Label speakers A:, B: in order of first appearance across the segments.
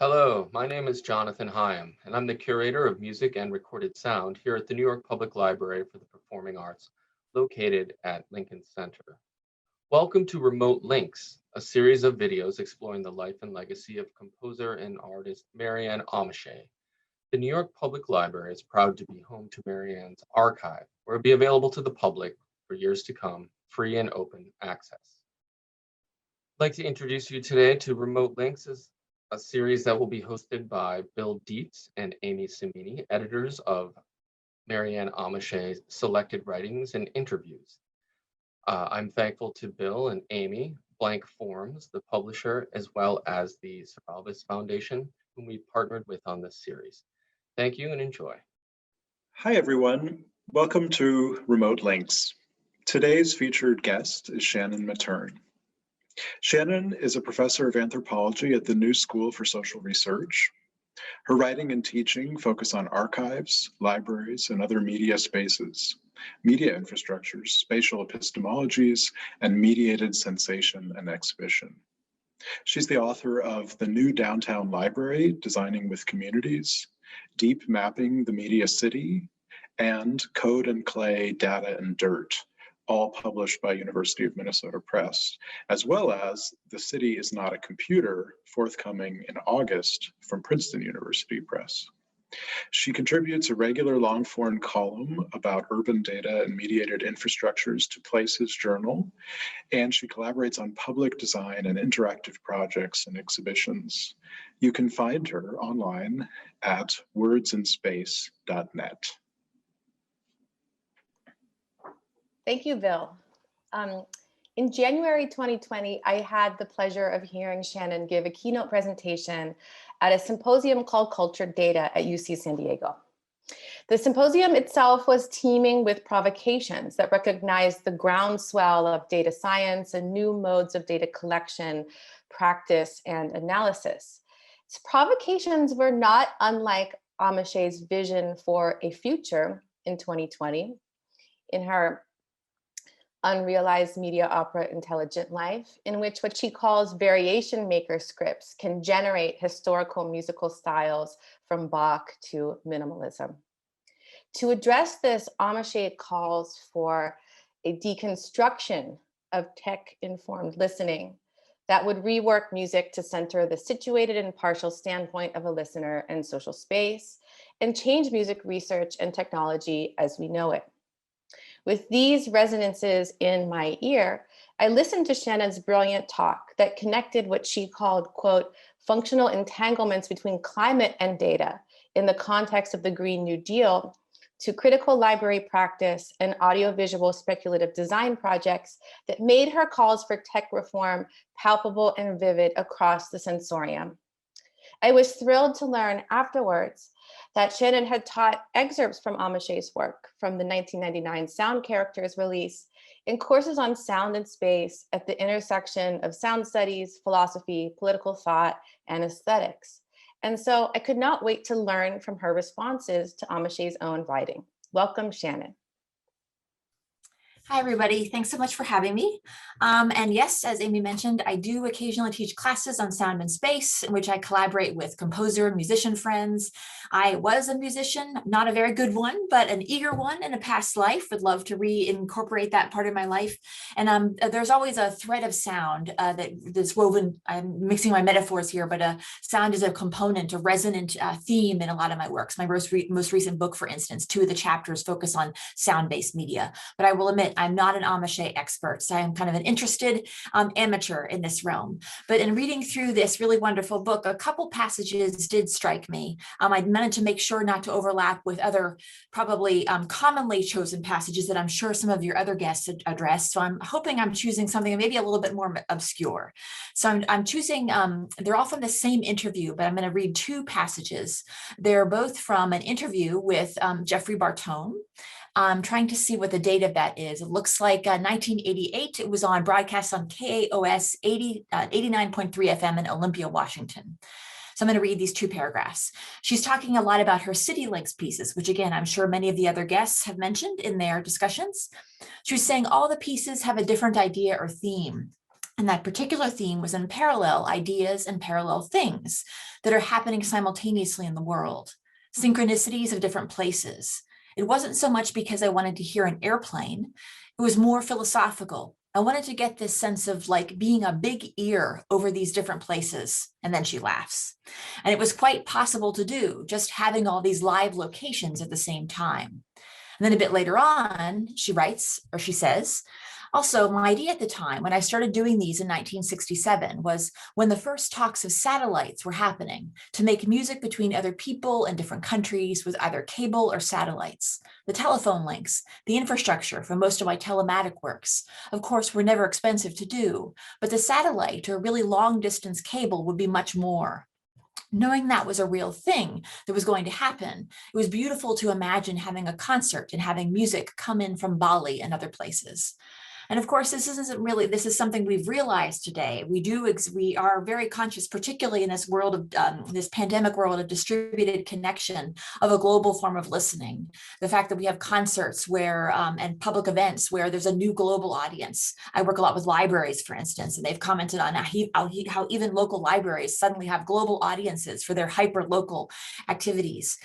A: Hello, my name is Jonathan Hyam, and I'm the curator of music and recorded sound here at the New York Public Library for the Performing Arts, located at Lincoln Center. Welcome to Remote Links, a series of videos exploring the life and legacy of composer and artist Maryanne Amacher. The New York Public Library is proud to be home to Maryanne's archive, where it will be available to the public for years to come, free and open access. I'd like to introduce you today to Remote Links, a series that will be hosted by Bill Dietz and Amy Cimini, editors of Maryanne Amacher's selected writings and interviews. I'm thankful to Bill and Amy, Blank Forms, the publisher, as well as the Cervalvis Foundation, whom we partnered with on this series. Thank you and enjoy.
B: Hi, everyone. Welcome to Remote Links. Today's featured guest is Shannon Mattern. Shannon is a professor of anthropology at the New School for Social Research. Her writing and teaching focus on archives, libraries, and other media spaces, media infrastructures, spatial epistemologies, and mediated sensation and exhibition. She's the author of The New Downtown Library, Designing with Communities, Deep Mapping the Media City, and Code and Clay, Data and Dirt, all published by University of Minnesota Press, as well as The City is Not a Computer, forthcoming in August from Princeton University Press. She contributes a regular long-form column about urban data and mediated infrastructures to Places Journal, and she collaborates on public design and interactive projects and exhibitions. You can find her online at wordsandspace.net.
C: Thank you, Bill. In January 2020, I had the pleasure of hearing Shannon give a keynote presentation at a symposium called Cultured Data at UC San Diego. The symposium itself was teeming with provocations that recognized the groundswell of data science and new modes of data collection, practice, and analysis. Its provocations were not unlike Amacher's vision for a future in 2020. In her unrealized media opera Intelligent Life, in which what she calls variation maker scripts can generate historical musical styles from Bach to minimalism. To address this, Amacher calls for a deconstruction of tech-informed listening that would rework music to center the situated and partial standpoint of a listener in social space and change music research and technology as we know it. With these resonances in my ear, I listened to Shannon's brilliant talk that connected what she called, quote, functional entanglements between climate and data in the context of the Green New Deal to critical library practice and audiovisual speculative design projects that made her calls for tech reform palpable and vivid across the sensorium. I was thrilled to learn afterwards that Shannon had taught excerpts from Amacher's work from the 1999 Sound Characters release in courses on sound and space at the intersection of sound studies, philosophy, political thought, and aesthetics. And so I could not wait to learn from her responses to Amacher's own writing. Welcome, Shannon.
D: Hi, everybody. Thanks so much for having me. And yes, as Amy mentioned, I do occasionally teach classes on sound and space, in which I collaborate with composer and musician friends. I was a musician, not a very good one, but an eager one in a past life. Would love to reincorporate that part of my life. And there's always a thread of sound that's woven. I'm mixing my metaphors here, but sound is a component, a resonant theme in a lot of my works. My most recent book, for instance, 2 of the chapters focus on sound-based media. But I will admit, I'm not an Amacher expert, so I'm kind of an interested amateur in this realm. But in reading through this really wonderful book, a couple passages did strike me. I meant to make sure not to overlap with other probably commonly chosen passages that I'm sure some of your other guests addressed. So I'm hoping I'm choosing something maybe a little bit more obscure. So I'm choosing, they're all from the same interview, but I'm going to read 2 passages. They're both from an interview with Jeffrey Bartone. I'm trying to see what the date of that is. It looks like 1988. It was on broadcast on KAOS 89.3 FM in Olympia, Washington. So I'm going to read these 2 paragraphs. She's talking a lot about her City Links pieces, which again, I'm sure many of the other guests have mentioned in their discussions. She was saying all the pieces have a different idea or theme. And that particular theme was in parallel ideas and parallel things that are happening simultaneously in the world, synchronicities of different places. It wasn't so much because I wanted to hear an airplane, it was more philosophical. I wanted to get this sense of like being a big ear over these different places. And then she laughs. And it was quite possible to do, just having all these live locations at the same time. And then a bit later on, she writes, or she says, also, my idea at the time when I started doing these in 1967 was when the first talks of satellites were happening to make music between other people in different countries with either cable or satellites. The telephone links, the infrastructure for most of my telematic works, of course, were never expensive to do, but the satellite or really long distance cable would be much more. Knowing that was a real thing that was going to happen, it was beautiful to imagine having a concert and having music come in from Bali and other places. And of course, this is something we've realized today. We are very conscious, particularly in this world of this pandemic world of distributed connection, of a global form of listening. The fact that we have concerts where and public events where there's a new global audience. I work a lot with libraries, for instance, and they've commented on how even local libraries suddenly have global audiences for their hyper-local activities.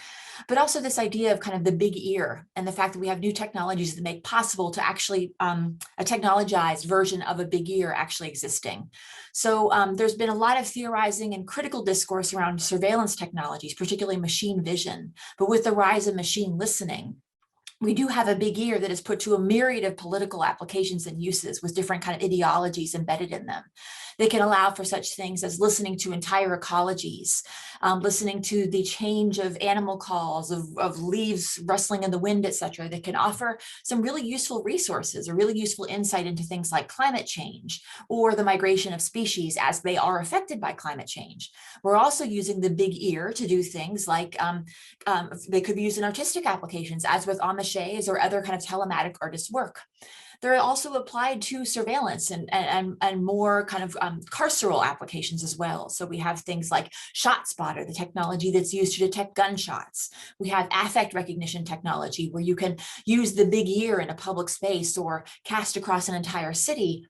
D: But also this idea of kind of the big ear and the fact that we have new technologies that make possible to actually a technologized version of a big ear actually existing. So there's been a lot of theorizing and critical discourse around surveillance technologies, particularly machine vision. But with the rise of machine listening, we do have a big ear that is put to a myriad of political applications and uses with different kind of ideologies embedded in them. They can allow for such things as listening to entire ecologies, listening to the change of animal calls, of leaves rustling in the wind, etc. They can offer some really useful resources, or really useful insight into things like climate change or the migration of species as they are affected by climate change. We're also using the big ear to do things like they could be used in artistic applications, as with Amacher's or other kind of telematic artist work. They're also applied to surveillance and more kind of carceral applications as well. So we have things like ShotSpotter, the technology that's used to detect gunshots. We have affect recognition technology where you can use the big ear in a public space or cast across an entire city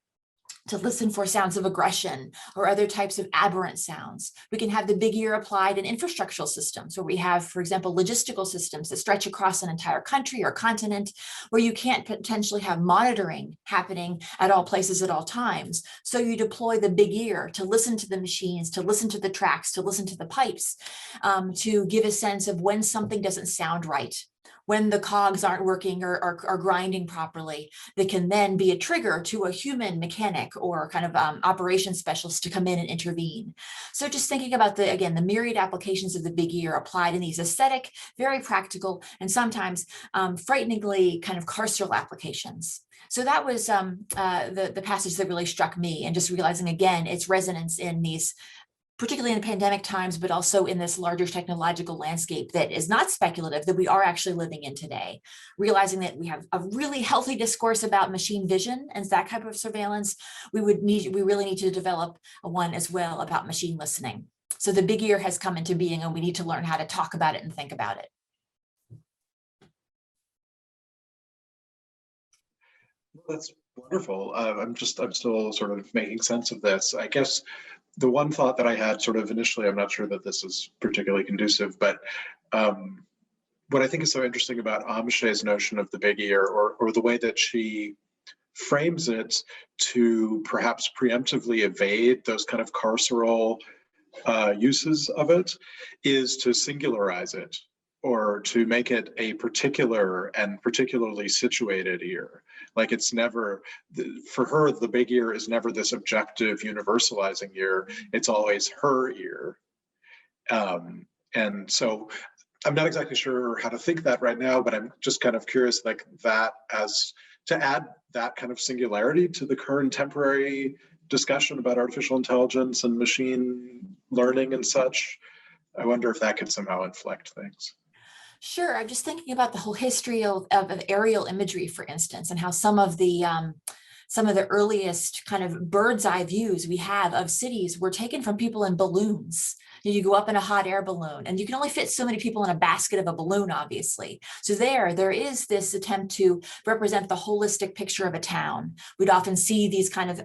D: to listen for sounds of aggression or other types of aberrant sounds. We can have the big ear applied in infrastructural systems where we have, for example, logistical systems that stretch across an entire country or continent where you can't potentially have monitoring happening at all places at all times. So you deploy the big ear to listen to the machines, to listen to the tracks, to listen to the pipes, to give a sense of when something doesn't sound right, when the cogs aren't working or are grinding properly, that can then be a trigger to a human mechanic or kind of operations specialist to come in and intervene. So just thinking about the myriad applications of the big ear applied in these aesthetic, very practical, and sometimes frighteningly kind of carceral applications. So that was the passage that really struck me, and just realizing again its resonance in these, particularly in the pandemic times, but also in this larger technological landscape that is not speculative, that we are actually living in today. Realizing that we have a really healthy discourse about machine vision and that type of surveillance, we really need to develop one as well about machine listening. So the big ear has come into being, and we need to learn how to talk about it and think about it.
B: That's wonderful. I'm still sort of making sense of this. I guess the one thought that I had sort of initially, I'm not sure that this is particularly conducive, but what I think is so interesting about Amacher's notion of the big ear, or the way that she frames it to perhaps preemptively evade those kind of carceral uses of it, is to singularize it, or to make it a particular and particularly situated ear. Like it's never, for her, the big ear is never this objective universalizing ear, it's always her ear. And so I'm not exactly sure how to think that right now, but I'm just kind of curious, like that, as to add that kind of singularity to the current contemporary discussion about artificial intelligence and machine learning and such. I wonder if that could somehow inflect things.
D: Sure. I'm just thinking about the whole history of aerial imagery, for instance, and how some of the some of the earliest kind of bird's eye views we have of cities were taken from people in balloons. You go up in a hot air balloon, and you can only fit so many people in a basket of a balloon, obviously. So there is this attempt to represent the holistic picture of a town. We'd often see these kind of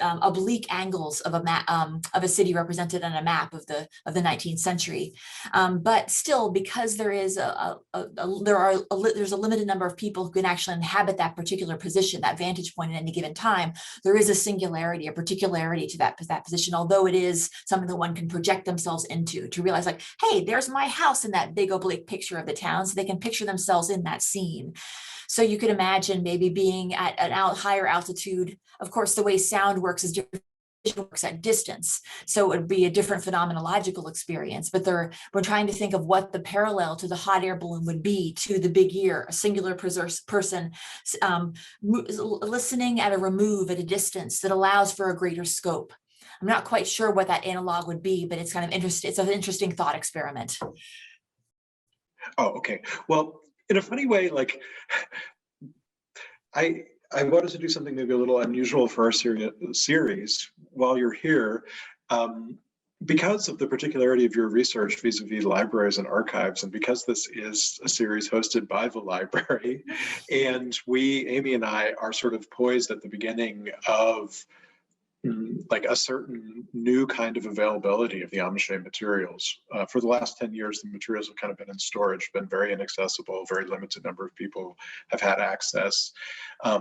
D: oblique angles of a city represented on a map of the 19th century. But still, because there's a limited number of people who can actually inhabit that particular position, that vantage point at any given time, there is a singularity, a particularity to that position, although it is something that one can project themselves into, to realize like, hey, there's my house in that big oblique picture of the town, so they can picture themselves in that scene. So you could imagine maybe being at an higher altitude. Of course, the way sound works is different. Works at distance, so it would be a different phenomenological experience. But we're trying to think of what the parallel to the hot air balloon would be to the big ear, a singular person listening at a remove, at a distance that allows for a greater scope. I'm not quite sure what that analog would be, but it's kind of interesting. It's an interesting thought experiment.
B: Oh, okay. Well, in a funny way, like I wanted to do something maybe a little unusual for our series while you're here, because of the particularity of your research vis-a-vis libraries and archives, and because this is a series hosted by the library, and Amy and I, are sort of poised at the beginning of like a certain new kind of availability of the Amacher materials. For the last 10 years, the materials have kind of been in storage, been very inaccessible, very limited number of people have had access.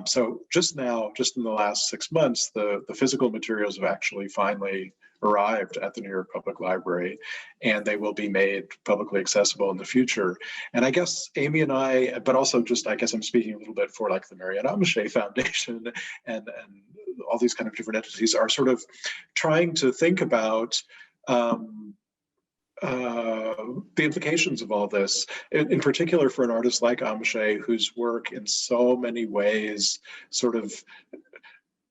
B: So just now, just in the last 6 months, the physical materials have actually finally arrived at the New York Public Library, and they will be made publicly accessible in the future. And I guess Amy and I, but also just, I guess I'm speaking a little bit for like the Maryanne Amacher Foundation and all these kind of different entities, are sort of trying to think about the implications of all this, in particular for an artist like Amacher, whose work in so many ways sort of,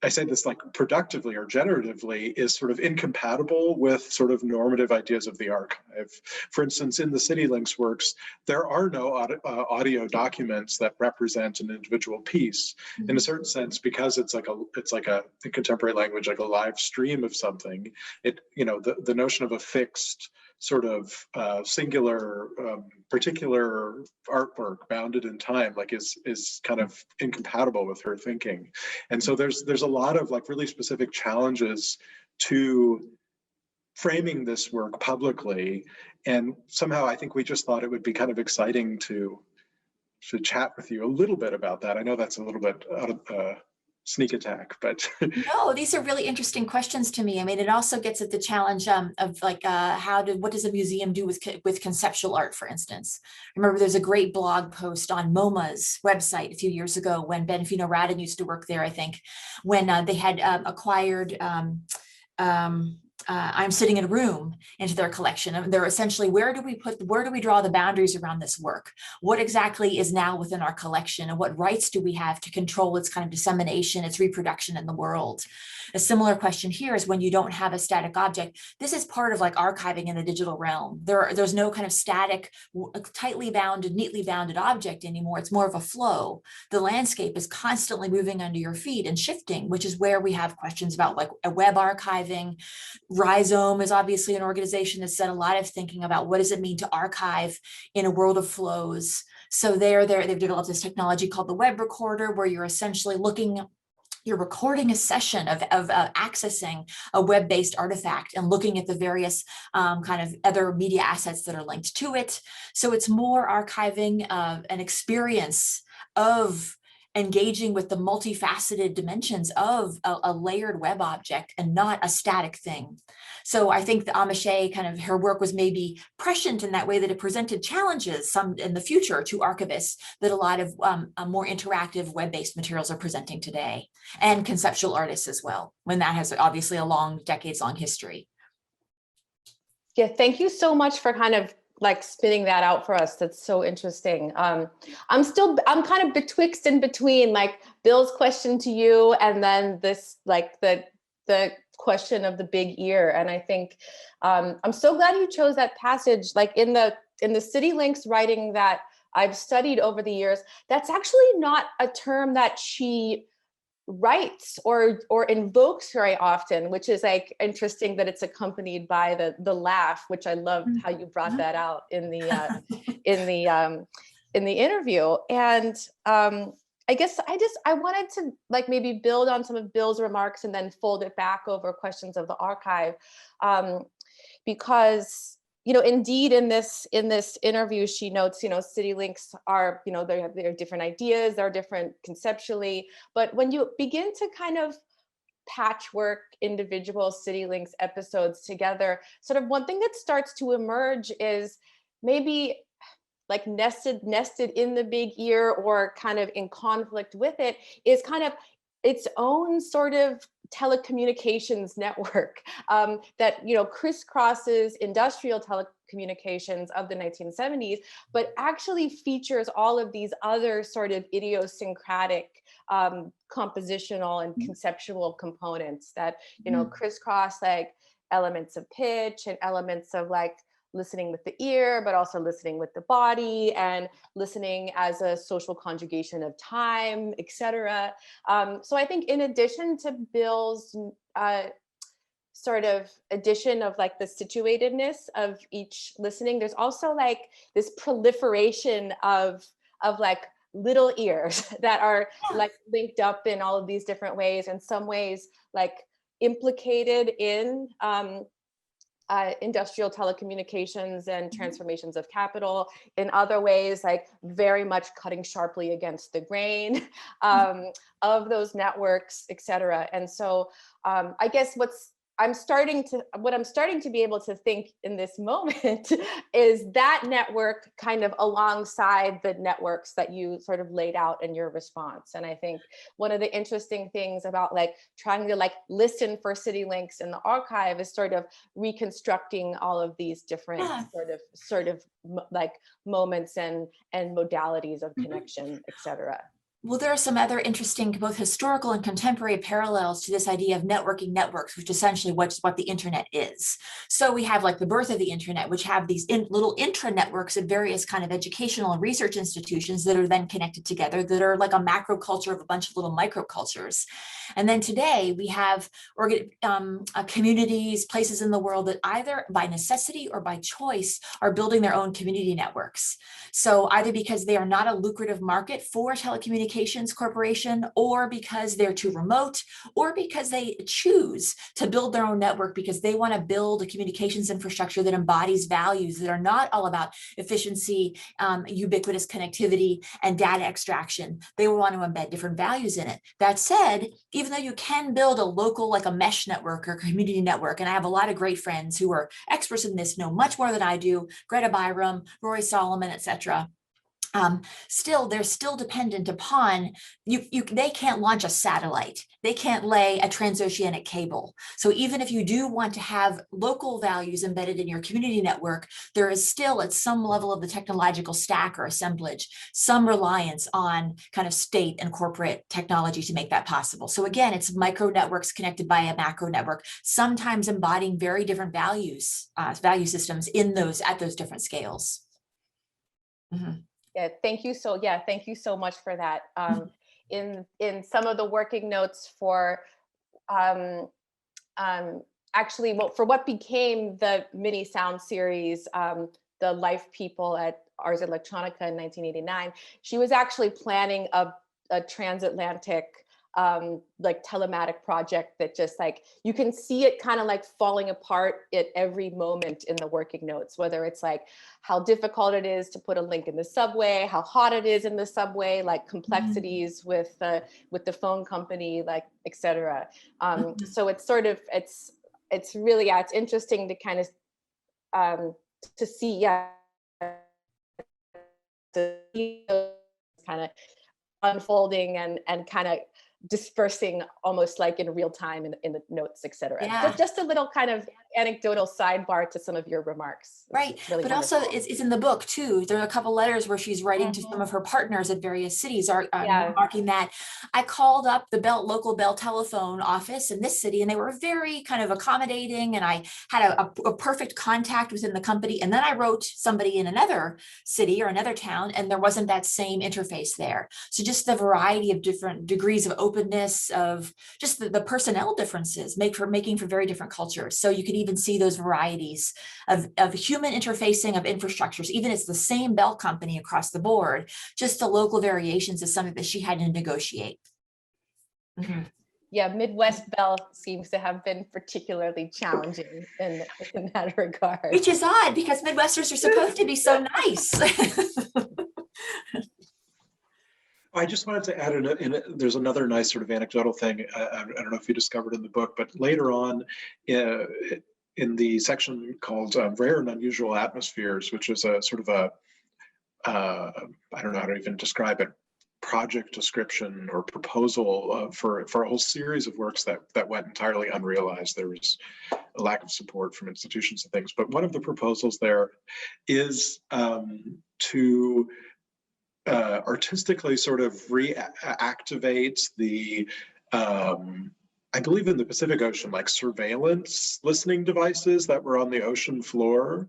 B: I say this like productively or generatively, is sort of incompatible with sort of normative ideas of the archive. For instance, in the CityLinks works, there are no audio documents that represent an individual piece, in a certain sense, because it's like a in contemporary language, like a live stream of something. It, you know, the notion of a fixed sort of singular, particular artwork bounded in time, like is kind of incompatible with her thinking. And so there's a lot of like really specific challenges to framing this work publicly. And somehow I think we just thought it would be kind of exciting to chat with you a little bit about that. I know that's a little bit out of sneak attack, but
D: no, these are really interesting questions to me. I mean, it also gets at the challenge of like what does a museum do with conceptual art, for instance? Remember, there's a great blog post on MoMA's website a few years ago when Ben Fino-Radin used to work there, I think, when they had acquired I'm Sitting in a Room into their collection. And they're essentially, where do we draw the boundaries around this work? What exactly is now within our collection, and what rights do we have to control its kind of dissemination, its reproduction in the world? A similar question here is when you don't have a static object. This is part of like archiving in the digital realm. There's no kind of static, tightly bounded, neatly bounded object anymore. It's more of a flow. The landscape is constantly moving under your feet and shifting, which is where we have questions about like a web archiving. Rhizome is obviously an organization that's done a lot of thinking about what does it mean to archive in a world of flows. So they've developed this technology called the web recorder, where you're essentially you're recording a session of accessing a web-based artifact and looking at the various kind of other media assets that are linked to it. So it's more archiving an experience of engaging with the multifaceted dimensions of a layered web object and not a static thing. So I think the Amacher, kind of her work was maybe prescient in that way, that it presented challenges some in the future to archivists that a lot of more interactive web-based materials are presenting today, and conceptual artists as well, when that has obviously a decades-long history.
C: Yeah, thank you so much for kind of like spinning that out for us. That's so interesting. I'm kind of betwixt and between like Bill's question to you and then this like the question of the big ear. And I think I'm so glad you chose that passage. Like in the CityLinks writing that I've studied over the years, that's actually not a term that she writes or invokes very often, which is like interesting that it's accompanied by the laugh, which I loved how you brought that out in the in the interview. And I guess I wanted to like maybe build on some of Bill's remarks and then fold it back over questions of the archive, because indeed in this interview, she notes, city links are, they have different ideas, they're different conceptually, but when you begin to kind of patchwork individual city links episodes together, sort of one thing that starts to emerge is maybe like nested in the big ear or kind of in conflict with it is kind of its own sort of telecommunications network that crisscrosses industrial telecommunications of the 1970s, but actually features all of these other sort of idiosyncratic compositional and conceptual components that crisscross like elements of pitch and elements of like listening with the ear, but also listening with the body and listening as a social conjugation of time, etc. So I think in addition to Bill's sort of addition of like the situatedness of each listening, there's also like this proliferation of like little ears that are like linked up in all of these different ways, in some ways like implicated in industrial telecommunications and transformations of capital, in other ways like very much cutting sharply against the grain of those networks, etc. And so I guess what I'm starting to be able to think in this moment is that network kind of alongside the networks that you sort of laid out in your response. And I think one of the interesting things about like trying to like listen for city links in the archive is sort of reconstructing all of these different sort of like moments and modalities of connection, etc.
D: Well, there are some other interesting, both historical and contemporary parallels to this idea of networking networks, which essentially what the internet is. So we have like the birth of the internet, which have these little intra-networks of various kind of educational and research institutions that are then connected together, that are like a macro culture of a bunch of little microcultures. And then today we have communities, places in the world that either by necessity or by choice are building their own community networks. So either because they are not a lucrative market for telecommunications corporation, or because they're too remote, or because they choose to build their own network because they want to build a communications infrastructure that embodies values that are not all about efficiency, ubiquitous connectivity, and data extraction. They want to embed different values in it. That said, even though you can build a local, like a mesh network or community network, and I have a lot of great friends who are experts in this, know much more than I do, Greta Byram, Rory Solomon, etc. Still, they're still dependent upon they can't launch a satellite. They can't lay a transoceanic cable. So even if you do want to have local values embedded in your community network, there is still at some level of the technological stack or assemblage, some reliance on kind of state and corporate technology to make that possible. So again, it's micro networks connected by a macro network, sometimes embodying very different values, value systems at those different scales. Mm-hmm.
C: Yeah, thank you so much for that. In some of the working notes for actually, well, for what became the mini sound series, The Life People at Ars Electronica in 1989, she was actually planning a transatlantic like telematic project that just like, you can see it kind of like falling apart at every moment in the working notes, whether it's like how difficult it is to put a link in the subway, how hot it is in the subway, like complexities with the phone company, like, etc. So it's sort of, it's really, it's interesting to kind of to see, kind of unfolding and kind of dispersing almost like in real time in the notes, etc.
D: Yeah.
C: Just a little kind of anecdotal sidebar to some of your remarks.
D: Right,
C: really
D: but
C: wonderful.
D: also it's in the book too. There are a couple letters where she's writing to some of her partners at various cities, marking that I called up the local Bell telephone office in this city, and they were very kind of accommodating, and I had a perfect contact within the company. And then I wrote somebody in another city or another town, and there wasn't that same interface there. So just the variety of different degrees of openness, of just the personnel differences making for very different cultures. So you could even see those varieties of human interfacing of infrastructures, even it's the same Bell company across the board, just the local variations is something that she had to negotiate. Mm-hmm.
C: Yeah, Midwest Bell seems to have been particularly challenging in that regard.
D: Which is odd because Midwesters are supposed to be so nice.
B: I just wanted to add there's another nice sort of anecdotal thing. I don't know if you discovered in the book, but later on in the section called Rare and Unusual Atmospheres, which is a sort of I don't know how to even describe it, project description or proposal for a whole series of works that went entirely unrealized. There was a lack of support from institutions and things, but one of the proposals there is to artistically sort of reactivate the I believe in the Pacific Ocean, like surveillance listening devices that were on the ocean floor.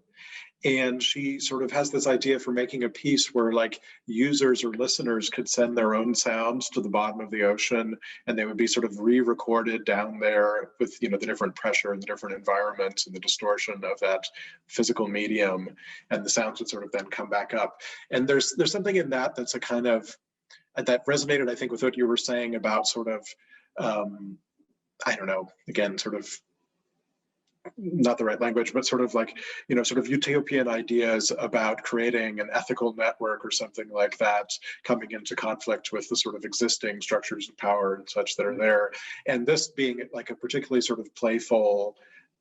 B: And she sort of has this idea for making a piece where like users or listeners could send their own sounds to the bottom of the ocean, and they would be sort of re-recorded down there with, the different pressure and the different environments and the distortion of that physical medium, and the sounds would sort of then come back up. And there's something in that that's a kind of, that resonated, I think, with what you were saying about sort of, I don't know, again, sort of not the right language, but sort of like, sort of utopian ideas about creating an ethical network or something like that, coming into conflict with the sort of existing structures of power and such that are there. And this being like a particularly sort of playful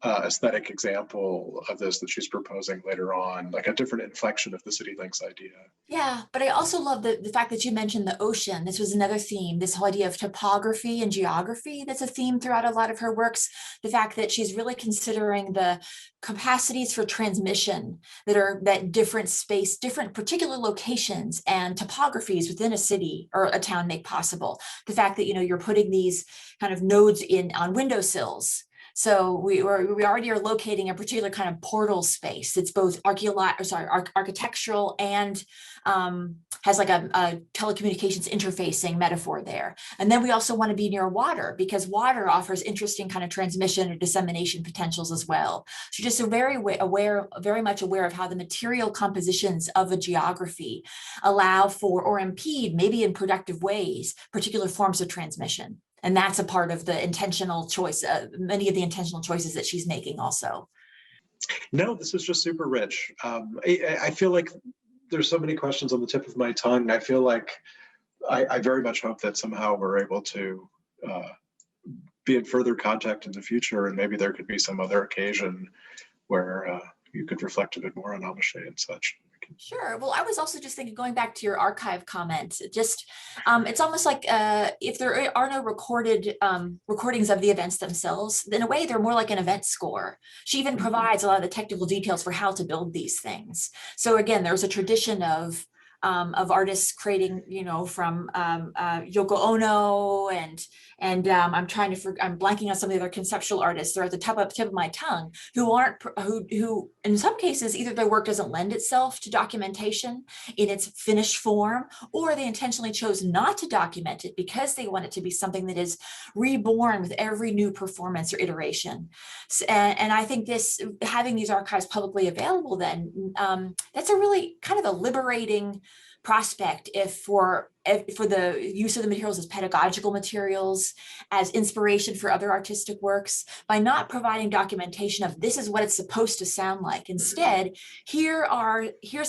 B: aesthetic example of this that she's proposing later on, like a different inflection of the city links idea.
D: Yeah, but I also love the fact that you mentioned the ocean. This was another theme, this whole idea of topography and geography that's a theme throughout a lot of her works. The fact that she's really considering the capacities for transmission that different space, different particular locations and topographies within a city or a town make possible. The fact that, you're putting these kind of nodes on windowsills. So we already are locating a particular kind of portal space. It's both architectural and has like a telecommunications interfacing metaphor there. And then we also want to be near water because water offers interesting kind of transmission or dissemination potentials as well. So just very much aware of how the material compositions of a geography allow for or impede, maybe in productive ways, particular forms of transmission. And that's a part of the intentional choice, many of the intentional choices that she's making also.
B: No, this is just super rich. I feel like there's so many questions on the tip of my tongue. I feel like I very much hope that somehow we're able to be in further contact in the future, and maybe there could be some other occasion where you could reflect a bit more on Amacher and such.
D: Sure. Well, I was also just thinking, going back to your archive comment, just it's almost like if there are no recorded recordings of the events themselves, in a way, they're more like an event score. She even provides a lot of the technical details for how to build these things. So again, there's a tradition of artists creating, from Yoko Ono and I'm blanking on some of the other conceptual artists. They're at the tip of my tongue who in some cases either their work doesn't lend itself to documentation in its finished form, or they intentionally chose not to document it because they want it to be something that is reborn with every new performance or iteration. And I think having these archives publicly available then, that's a really kind of a liberating prospect for the use of the materials as pedagogical materials, as inspiration for other artistic works, by not providing documentation of this is what it's supposed to sound like. Instead, here's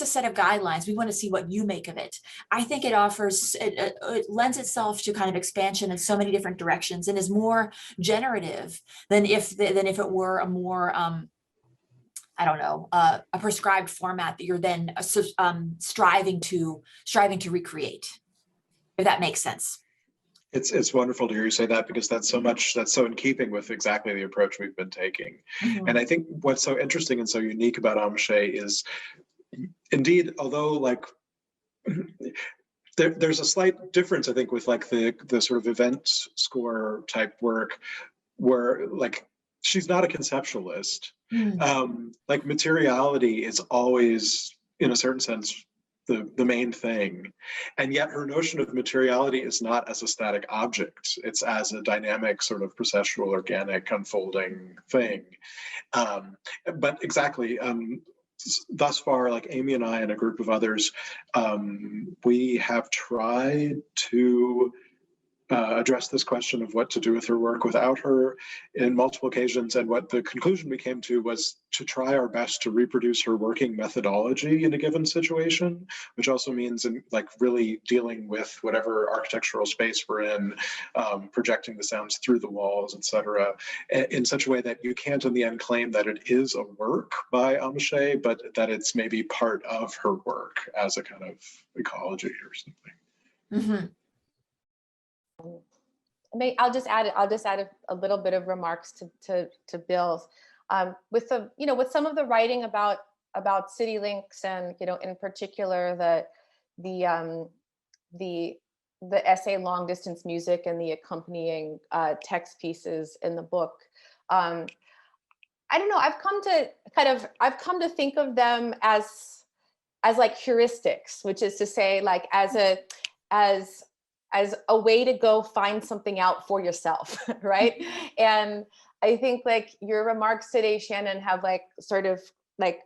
D: a set of guidelines. We want to see what you make of it. I think it lends itself to kind of expansion in so many different directions and is more generative than if it were a more a prescribed format that you're then striving to recreate, if that makes sense.
B: It's wonderful to hear you say that, because that's so in keeping with exactly the approach we've been taking.
D: Mhm.
B: And I think what's so interesting and so unique about Amacher is, indeed, although like there's a slight difference, I think, with like the sort of event score type work, where like she's not a conceptualist. Like materiality is always, in a certain sense, the main thing, and yet her notion of materiality is not as a static object, it's as a dynamic sort of processual, organic, unfolding thing. But exactly, thus far, like Amy and I and a group of others, we have tried to address this question of what to do with her work without her in multiple occasions. And what the conclusion we came to was to try our best to reproduce her working methodology in a given situation, which also means in like really dealing with whatever architectural space we're in, projecting the sounds through the walls, etc., in such a way that you can't in the end claim that it is a work by Amacher, but that it's maybe part of her work as a kind of ecology or something.
D: Mm-hmm.
C: I'll just add a little bit of remarks to Bill's, with some of the writing about city links, and in particular the essay Long Distance Music and the accompanying text pieces in the book. I don't know, I've come to think of them as like heuristics, which is to say, like as a way to go find something out for yourself, right? And I think like your remarks today, Shannon, have like sort of like,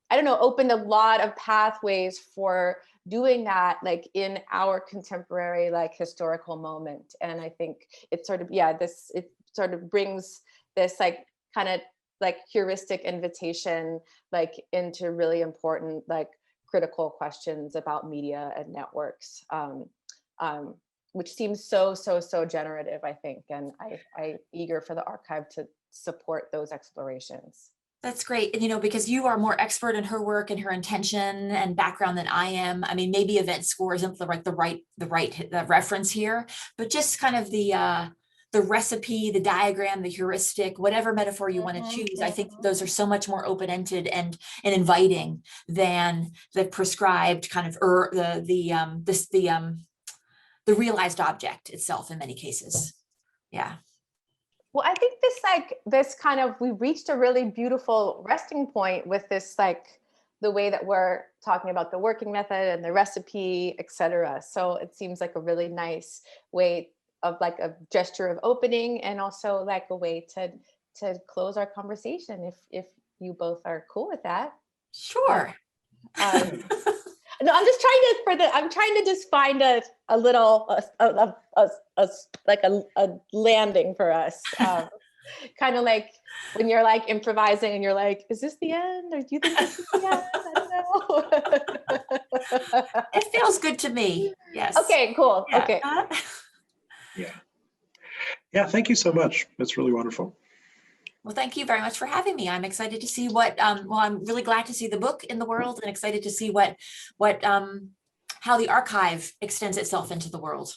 C: I don't know, opened a lot of pathways for doing that, like in our contemporary like historical moment. And I think it sort of brings this like kind of like heuristic invitation like into really important like critical questions about media and networks. Which seems so generative, I think, and I'm eager for the archive to support those explorations.
D: That's great. And, because you are more expert in her work and her intention and background than I am. I mean, maybe event score isn't the right reference here, but just kind of the recipe, the diagram, the heuristic, whatever metaphor you want to choose. I think those are so much more open-ended and inviting than the prescribed kind of the realized object itself in many cases. Yeah.
C: Well, I think we reached a really beautiful resting point with this, like the way that we're talking about the working method and the recipe, etc. So it seems like a really nice way of like a gesture of opening, and also like a way to close our conversation, if you both are cool with that.
D: Sure.
C: No, I'm trying to just find a landing for us. Kind of like when you're like improvising and you're like, is this the end? Or do you think this is the end? I don't know.
D: It feels good to me. Yes.
C: Okay, cool.
D: Yeah.
C: Okay.
B: Yeah, thank you so much. That's really wonderful.
D: Well, thank you very much for having me. I'm excited to see what, I'm really glad to see the book in the world, and excited to see how the archive extends itself into the world.